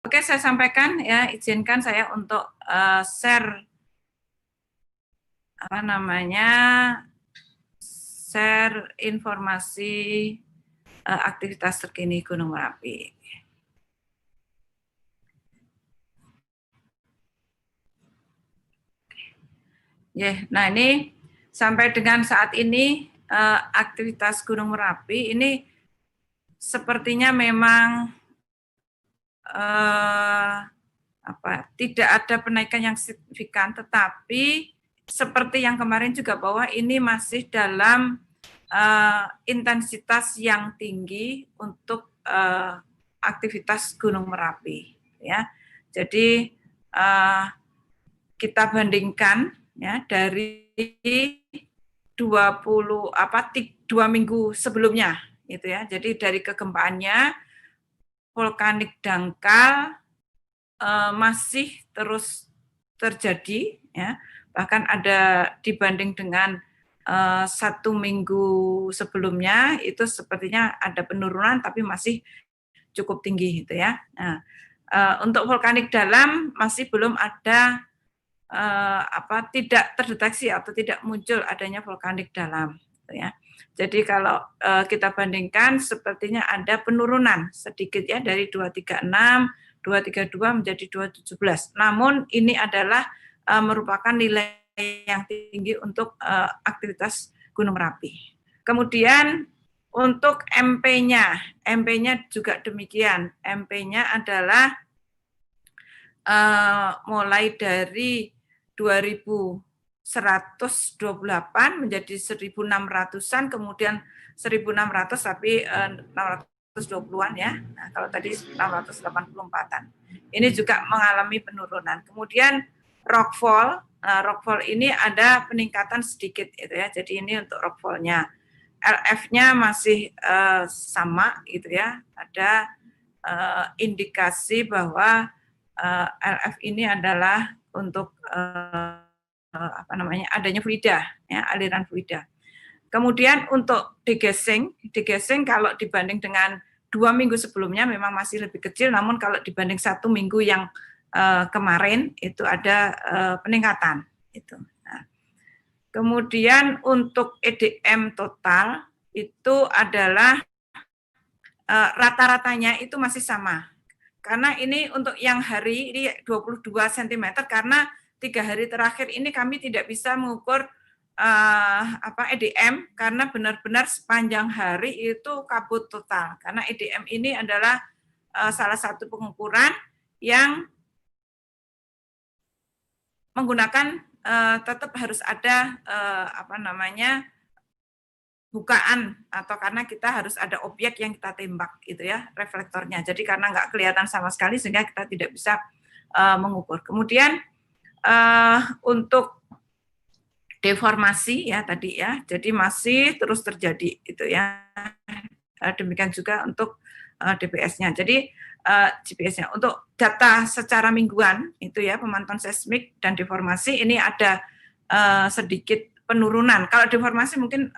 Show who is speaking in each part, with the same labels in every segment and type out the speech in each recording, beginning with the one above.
Speaker 1: Oke, saya sampaikan ya, izinkan saya untuk share share informasi aktivitas terkini Gunung Merapi. Nah ini sampai dengan saat ini aktivitas Gunung Merapi ini sepertinya memang tidak ada penaikan yang signifikan, tetapi seperti yang kemarin juga bahwa ini masih dalam intensitas yang tinggi untuk aktivitas Gunung Merapi, ya. Jadi kita bandingkan ya dari 2 minggu sebelumnya, itu ya. Jadi dari kegempaannya vulkanik dangkal masih terus terjadi, ya. Bahkan ada dibanding dengan 1 minggu sebelumnya itu sepertinya ada penurunan, tapi masih cukup tinggi, gitu ya. Nah, untuk vulkanik dalam masih belum ada tidak terdeteksi atau tidak muncul adanya vulkanik dalam, gitu ya. Jadi kalau kita bandingkan sepertinya ada penurunan sedikit ya dari 236, 232 menjadi 217. Namun ini adalah merupakan nilai yang tinggi untuk aktivitas Gunung Merapi. Kemudian untuk MP-nya juga demikian. MP-nya adalah mulai dari 2128 menjadi 1600-an, kemudian 1600 tapi 620-an ya. Nah, kalau tadi 684-an. Ini juga mengalami penurunan. Kemudian rockfall ini ada peningkatan sedikit itu ya. Jadi ini untuk rockfall-nya. LF-nya masih sama gitu ya. Ada indikasi bahwa LF ini adalah untuk adanya fluida, ya, aliran fluida. Kemudian untuk degassing kalau dibanding dengan 2 minggu sebelumnya memang masih lebih kecil, namun kalau dibanding 1 minggu yang kemarin itu ada peningkatan. Itu. Nah, kemudian untuk EDM total itu adalah rata-ratanya itu masih sama. Karena ini untuk yang hari ini 22 cm, karena 3 hari terakhir ini kami tidak bisa mengukur EDM karena benar-benar sepanjang hari itu kabut total. Karena EDM ini adalah salah satu pengukuran yang menggunakan tetap harus ada bukaan, atau karena kita harus ada objek yang kita tembak gitu ya, reflektornya. Jadi karena nggak kelihatan sama sekali sehingga kita tidak bisa mengukur. Kemudian untuk deformasi ya tadi ya, jadi masih terus terjadi gitu ya. Demikian juga untuk DPS-nya. Jadi GPS-nya untuk data secara mingguan itu ya, pemantauan seismik dan deformasi ini ada sedikit penurunan. Kalau deformasi mungkin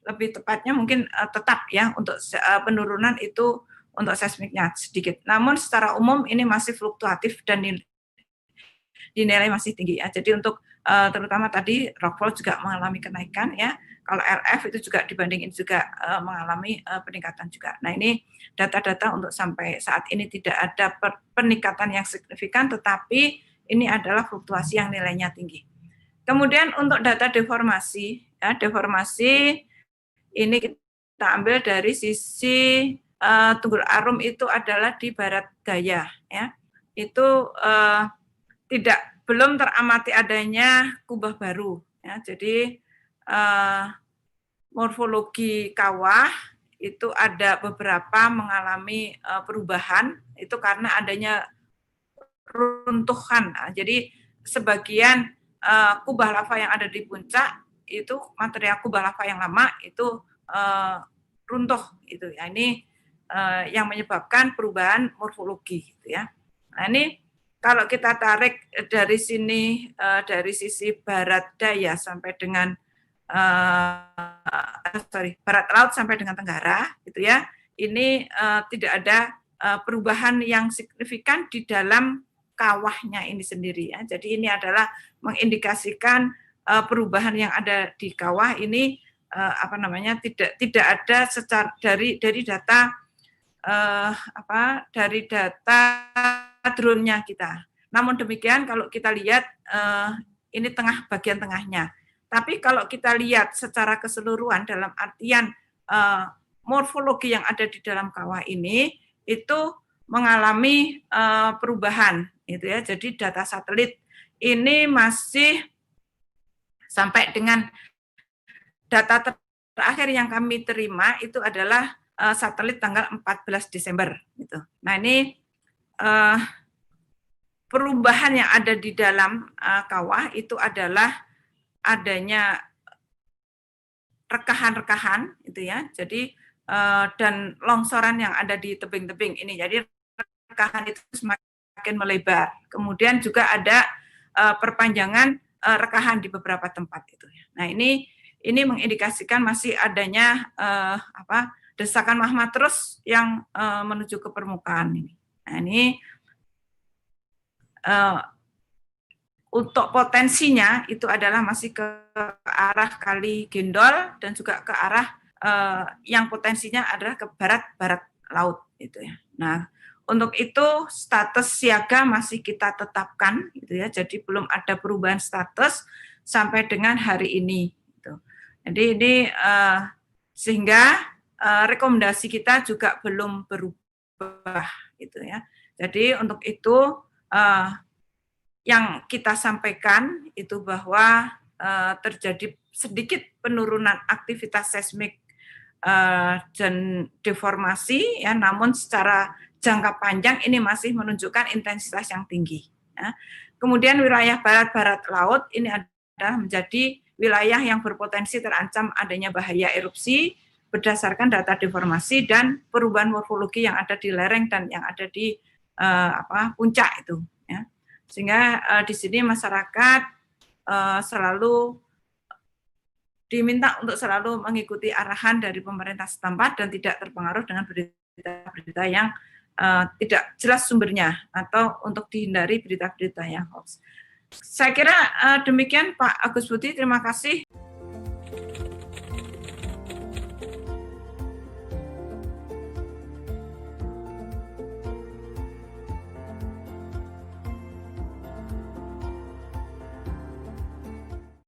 Speaker 1: lebih tepatnya mungkin tetap ya untuk penurunan itu untuk seismiknya sedikit. Namun secara umum ini masih fluktuatif dan dinilai masih tinggi ya. Jadi untuk terutama tadi rockfall juga mengalami kenaikan ya. Kalau RF itu juga dibandingin juga mengalami peningkatan juga. Nah ini data-data untuk sampai saat ini tidak ada peningkatan yang signifikan, tetapi ini adalah fluktuasi yang nilainya tinggi. Kemudian untuk data deformasi, ya, deformasi ini kita ambil dari sisi Tunggul Arum itu adalah di barat daya, ya. Itu belum teramati adanya kubah baru, ya. Jadi morfologi kawah itu ada beberapa mengalami perubahan itu karena adanya runtuhan. Nah, jadi sebagian kubah lava yang ada di puncak itu material kubah lava yang lama itu runtuh itu ya. Ini yang menyebabkan perubahan morfologi gitu ya. Nah, ini kalau kita tarik dari sini dari sisi barat daya sampai dengan barat laut sampai dengan tenggara gitu ya. Ini tidak ada perubahan yang signifikan di dalam kawahnya ini sendiri ya. Jadi ini adalah mengindikasikan perubahan yang ada di kawah ini tidak ada secara dari data dari data drone-nya kita. Namun demikian kalau kita lihat ini bagian tengahnya. Tapi kalau kita lihat secara keseluruhan dalam artian morfologi yang ada di dalam kawah ini itu mengalami perubahan itu ya. Jadi data satelit ini masih sampai dengan data terakhir yang kami terima itu adalah satelit tanggal 14 Desember gitu. Nah, ini perubahan yang ada di dalam kawah itu adalah adanya rekahan-rekahan itu ya. Jadi dan longsoran yang ada di tebing-tebing ini. Jadi rekahan itu semakin melebar. Kemudian juga ada perpanjangan rekahan di beberapa tempat itu ya. Nah, ini mengindikasikan masih adanya desakan magma terus yang menuju ke permukaan ini. Nah, ini untuk potensinya itu adalah masih ke arah Kali Gendol dan juga ke arah yang potensinya adalah ke barat laut itu ya. Nah, untuk itu status siaga masih kita tetapkan gitu ya. Jadi belum ada perubahan status sampai dengan hari ini gitu. Jadi ini sehingga rekomendasi kita juga belum berubah gitu ya. Jadi untuk itu yang kita sampaikan itu bahwa terjadi sedikit penurunan aktivitas seismik dan deformasi ya, namun secara jangka panjang ini masih menunjukkan intensitas yang tinggi ya. Kemudian wilayah barat laut ini adalah menjadi wilayah yang berpotensi terancam adanya bahaya erupsi berdasarkan data deformasi dan perubahan morfologi yang ada di lereng dan yang ada di puncak itu ya. Sehingga di sini masyarakat selalu diminta untuk selalu mengikuti arahan dari pemerintah setempat dan tidak terpengaruh dengan berita-berita yang tidak jelas sumbernya atau untuk dihindari berita-berita yang hoax. Saya kira demikian Pak Agus Budi, terima kasih.